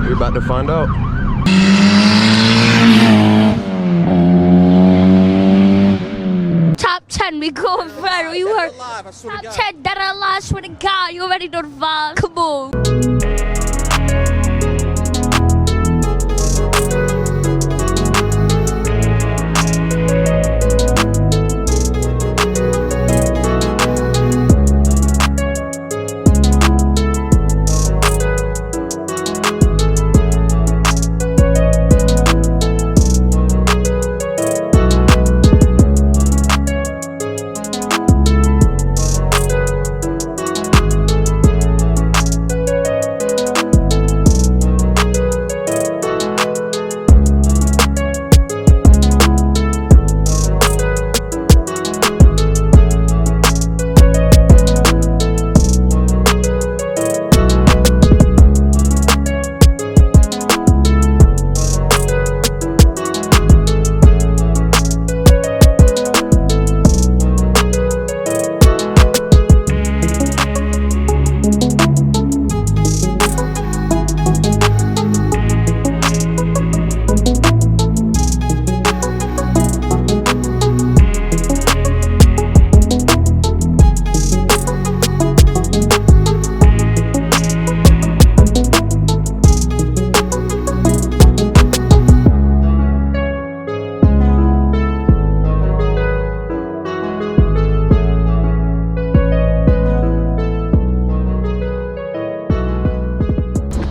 We about to find out. Top 10, we go in front. We were top 10 dead or alive. I swear to God, you already know the vibe. Come on.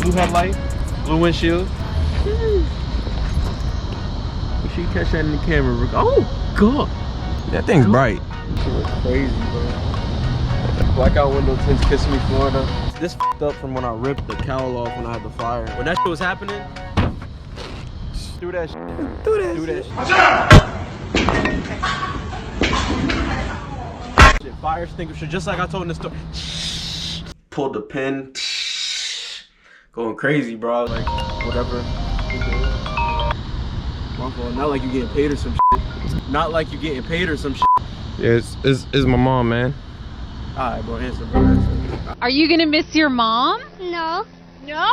Blue headlight, blue windshield. Make sure you catch that in the camera. Oh God, That thing's bright. shit was crazy, bro. Blackout window tints, Kiss Me Florida. This f***ed up from when I ripped the cowl off when I had the fire. When that shit was happening, do that shit. Do that shit. Fire extinguisher, just like I told in the story. Pulled the pin. Going crazy, bro. Like, whatever. My fault. Not like you getting paid or some shit. Not like you getting paid or some shit. Yeah, it's my mom, man. Alright, bro, answer, bro. Answer. Are you gonna miss your mom? No. No?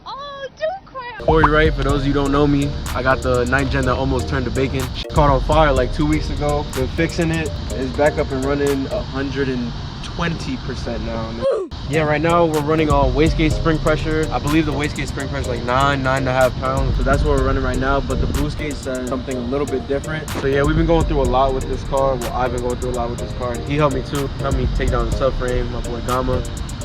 Oh, don't cry. Corey Wright, for those of you who don't know me, I got the 9th gen that almost turned to bacon. She caught on fire like 2 weeks ago. Been fixing it. It's back up and running 120% now. Yeah, right now we're running on wastegate spring pressure. I believe the wastegate spring pressure is like 9.5 pounds. So that's what we're running right now. But the boost gate says something a little bit different. So yeah, we've been going through a lot with this car. Well, I've been going through a lot with this car. And he helped me too. Helped me take down the subframe, my boy Gamma.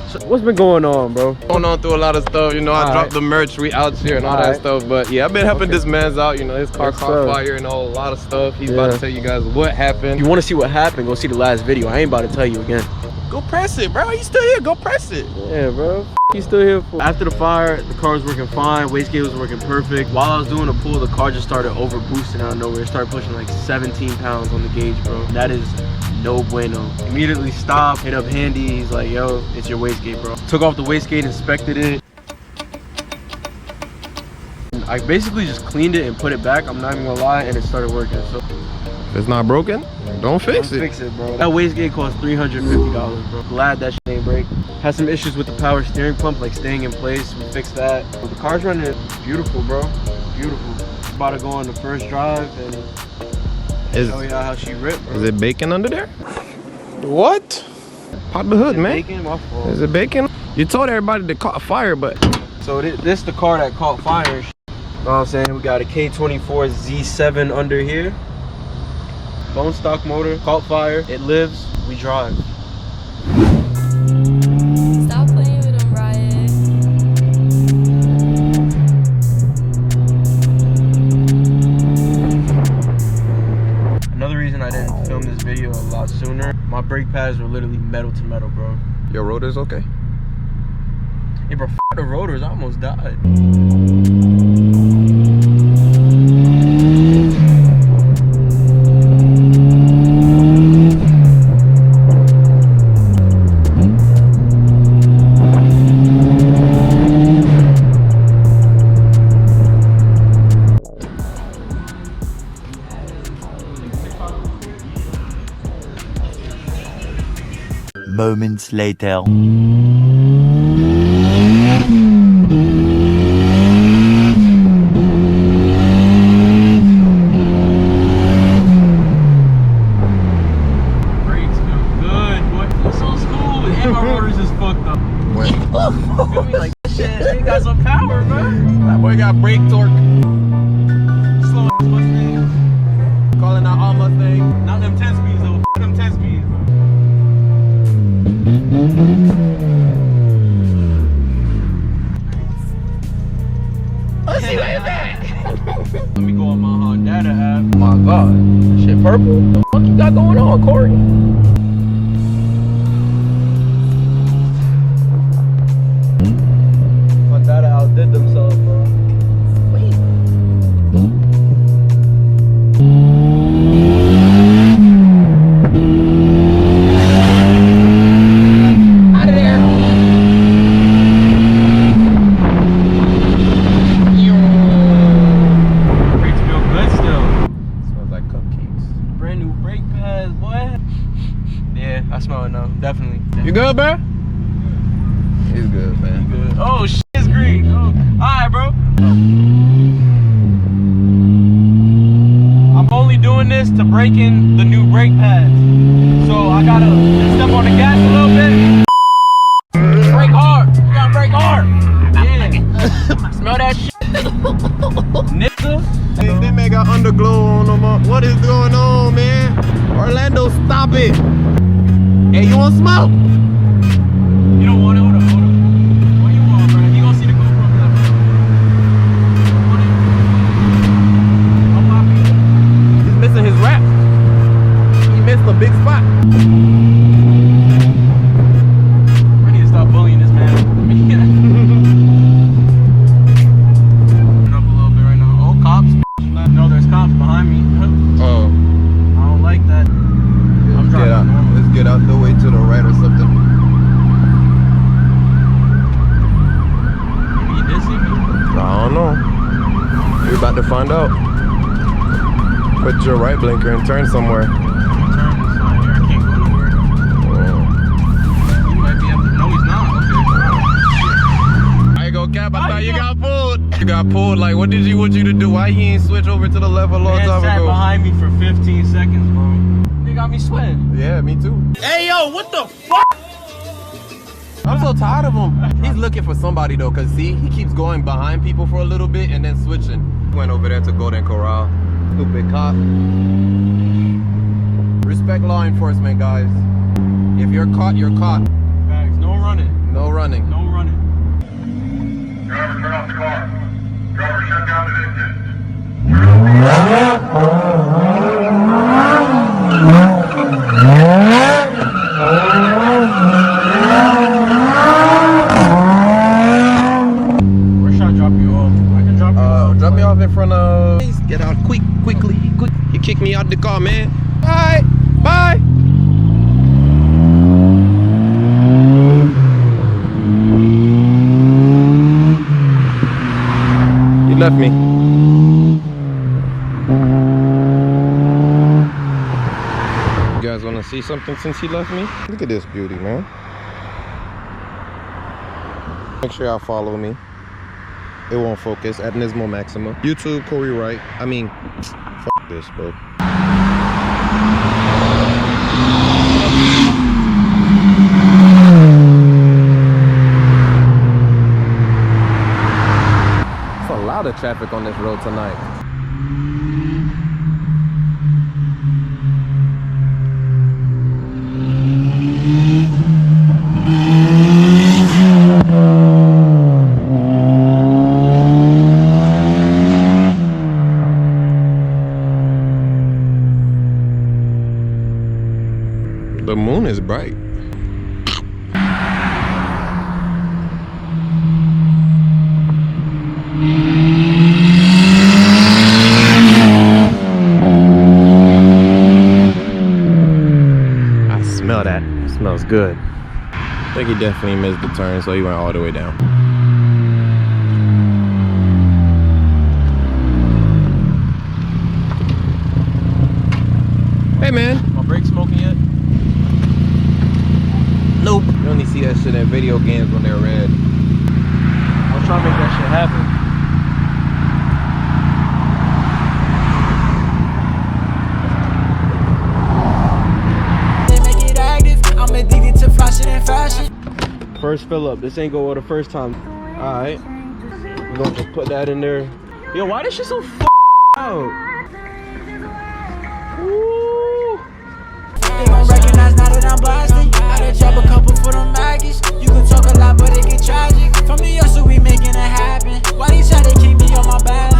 So what's been going on, bro? Going on through a lot of stuff, you know. I dropped the merch, we out here and all that stuff. But yeah, I've been helping this man's out, you know. His car caught fire and a lot of stuff. He's about to tell you guys what happened. If you want to see what happened, go see the last video. I ain't about to tell you again. Go press it, bro. You still here? Go press it. Yeah, bro. He's still here for. After the fire, the car was working fine. Wastegate was working perfect. While I was doing the pull, the car just started over boosting out of nowhere. It started pushing like 17 pounds on the gauge, bro. That is no bueno. Immediately stopped, hit up Handy. He's like, yo, it's your wastegate, bro. Took off the wastegate, inspected it. I basically just cleaned it and put it back. I'm not even gonna lie, and it started working. So If it's not broken, don't fix it. Fix it, bro. That wastegate cost $350, bro. Glad that shit ain't break. Had some issues with the power steering pump, like staying in place. We fixed that. The car's running beautiful, bro. Beautiful. About to go on the first drive and show you how she ripped, bro. Is it bacon under there? What? Pop the hood, man. Bacon? My fault. Is it bacon? You told everybody to caught fire, but So this the car that caught fire. You know what I'm saying? We got a K24 Z7 under here. Bone stock motor, caught fire. It lives. We drive. Stop playing with them, Riot. Another reason I didn't film this video a lot sooner, my brake pads were literally metal to metal, bro. your rotor's okay. Hey, bro, f the rotors. I almost died. moments later. Feel me? Like, shit, they got some power, bro. That boy got brake torque. Slow ass Mustang. Calling out all Mustangs. Not them 10 speeds, though. F them 10 speeds, bro. Let's see where you back. Let me go on my Data app. Oh my god. That shit purple? What the fuck you got going on, Corey? Data outdid themselves, bro. Wait. Out of there. Brakes feel good still. Smells like cupcakes. Brand new brake pads, boy. Yeah, I smell it now. Definitely. You good, bro? He's good, man. Good. Oh, shit. Green. Oh. Alright, bro. I'm only doing this to break in the new brake pads. So I gotta step on the gas a little bit. Brake hard. You gotta brake hard. Yeah. Smell that shit. Nigga. Hey, they man got underglow on them. What is going on, man? Orlando, stop it. Hey, you want smoke? You don't want it? Hold up, hold up. What you want, bro? You gonna see the GoPro clip. He's missing his rap. He missed a big spot. I need to stop bullying this man. Turn up a little bit right now. Oh, cops. No, there's cops behind me. Oh. I don't like that. I'm driving normal. Let's get out the way to the right or something. You did see me? I don't know. We're about to find out. Put your right blinker and turn somewhere. I'm turning this side here. I can't go nowhere. He might be able to. No, he's not. Okay. I go cap. I thought you got pulled. You got pulled. Like, what did you want you to do? Why he ain't switch over to the left a long Man time sat ago? behind me for 15 seconds, bro. They got me sweating. Yeah, me too. Hey, yo, what the fuck? I'm so tired of him. He's looking for somebody though, cause see, he keeps going behind people for a little bit and then switching. Went over there to Golden Corral. Stupid cop. Respect law enforcement, guys. If you're caught, you're caught. Facts. No running. No running. No running. Driver, turn off the car. Driver, shut down the engine. Where should I drop you off? I can drop you off. Drop me off in front of. Get out quickly. You kicked me out the car, man. Bye. Bye. You left me. You guys want to see something since he left me? Look at this beauty, man. Make sure y'all follow me. It won't focus at Nismo Maxima. YouTube, Corey Wright. I mean, fuck this, bro. There's a lot of traffic on this road tonight. The moon is bright. I smell that. It smells good. I think he definitely missed the turn, so he went all the way down. Hey man. My brakes smoking yet? Nope. You only see that shit in video games when they're red. I'm trying to make that shit happen. I'm addicted to flashing and fashion. First fill up. This ain't go well the first time. Alright. We're gonna just put that in there. Yo, why this shit so out? Woo. They gon' recognize now that I'm blasting. Gotta drop a couple for them maggots. You can talk a lot, but it get tragic. From New York, so we making it happen. Why they try to keep me on my balance?